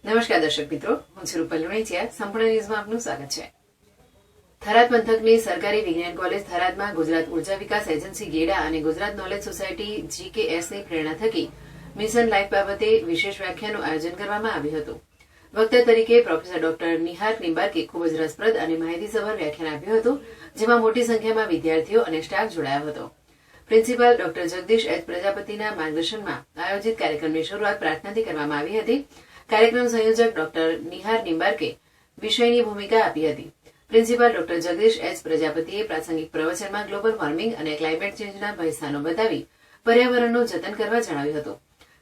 નમસ્કાર દર્શક મિત્રો, હું છું રૂપલ લુણીચિયા. સંપૂર્ણ ન્યૂઝમાં આપનું સ્વાગત છે. થરાદ પંથકની સરકારી વિજ્ઞાન કોલેજ થરાદમાં ગુજરાત ઉર્જા વિકાસ એજન્સી ગેડા અને ગુજરાત નોલેજ સોસાયટી GKSની પ્રેરણા થકી મિશન લાઈફ બાબતે વિશેષ વ્યાખ્યાનનું આયોજન કરવામાં આવ્યું હતું. વક્તા તરીકે પ્રોફેસર ડોક્ટર નિહાર નિંબાર્કે ખૂબ જ રસપ્રદ અને માહિતીસભર વ્યાખ્યાન આપ્યું હતું, જેમાં મોટી સંખ્યામાં વિદ્યાર્થીઓ અને સ્ટાફ જોડાયો હતો. પ્રિન્સિપાલ ડોક્ટર જગદીશ એચ પ્રજાપતિના માર્ગદર્શનમાં આયોજિત કાર્યક્રમની શરૂઆત પ્રાર્થનાથી કરવામાં આવી હતી. કાર્યક્રમ સંયોજક ડોક્ટર નિહાર નિંબાર્કે વિષયની ભૂમિકા આપી હતી. પ્રિન્સિપાલ ડોક્ટર જગદીશ એચ પ્રજાપતિએ પ્રાસંગિક પ્રવચનમાં ગ્લોબલ વોર્મિંગ અને ક્લાઇમેટ ચેન્જના ભયસ્થાનો બતાવી પર્યાવરણનું જતન કરવા જણાવ્યું હતું.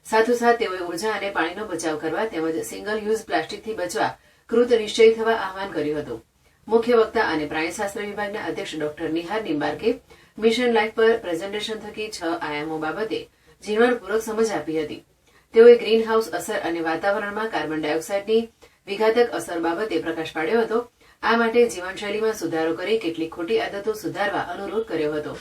સાથોસાથ તેઓએ ઉર્જા અને પાણીનો બચાવ કરવા તેમજ સિંગલ યુઝ પ્લાસ્ટિકથી બચવા કૃત નિશ્ચયી થવા આહવાન કર્યું હતું. મુખ્ય વક્તા અને પ્રાણીશાસ્ત્ર વિભાગના અધ્યક્ષ ડોક્ટર નિહાર નિંબાર્કે મિશન લાઈફ પર પ્રેઝન્ટેશન થકી 6 આયામો બાબતે ઝીણવટપૂર્વક સમજ આપી હતી. તેઓએ ગ્રીન હાઉસ અસર અને વાતાવરણમાં કાર્બન ડાયોક્સાઇડની વિઘાતક અસર બાબતે પ્રકાશ પાડ્યો હતો. આ માટે જીવનશૈલીમાં સુધારો કરી કેટલીક ખોટી આદતો સુધારવા અનુરોધ કર્યો હતો.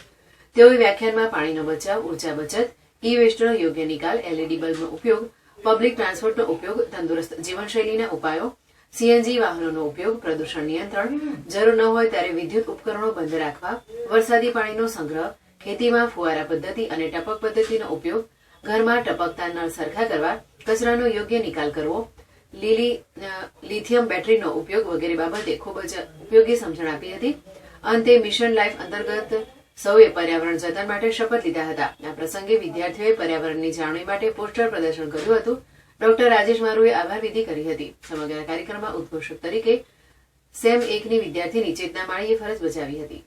તેઓએ વ્યાખ્યાનમાં પાણીનો બચાવ, ઉર્જા બચત, ઈ વેસ્ટનો યોગ્ય નિકાલ, LED બલ્બનો ઉપયોગ, પબ્લિક ટ્રાન્સપોર્ટનો ઉપયોગ, તંદુરસ્ત જીવનશૈલીના ઉપાયો, CNG વાહનોનો ઉપયોગ, પ્રદૂષણ નિયંત્રણ, જરૂર ન હોય ત્યારે વિદ્યુત ઉપકરણો બંધ રાખવા, વરસાદી પાણીનો સંગ્રહ, ખેતીમાં ફુવારા પદ્ધતિ અને ટપક પદ્ધતિનો ઉપયોગ, ઘરમાં ટપકતા નળ સરખા કરવા, કચરાનો યોગ્ય નિકાલ કરવો, લિથિયમ બેટરીનો ઉપયોગ વગેરે બાબતે ખૂબ જ ઉપયોગી સમજણ આપી હતી. અંતે મિશન લાઈફ અંતર્ગત સૌએ પર્યાવરણ જતન માટે શપથ લીધા હતા. આ પ્રસંગે વિદ્યાર્થીઓએ પર્યાવરણની જાળવણી માટે પોસ્ટર પ્રદર્શન કર્યું હતું. ડોક્ટર રાજેશ મારુએ આભાર વિધિ કરી હતી. સમગ્ર કાર્યક્રમમાં ઉદ્ઘોષક તરીકે સેમ 1ની વિદ્યાર્થીની ચેતના માળીએ ફરજ બજાવી હતી.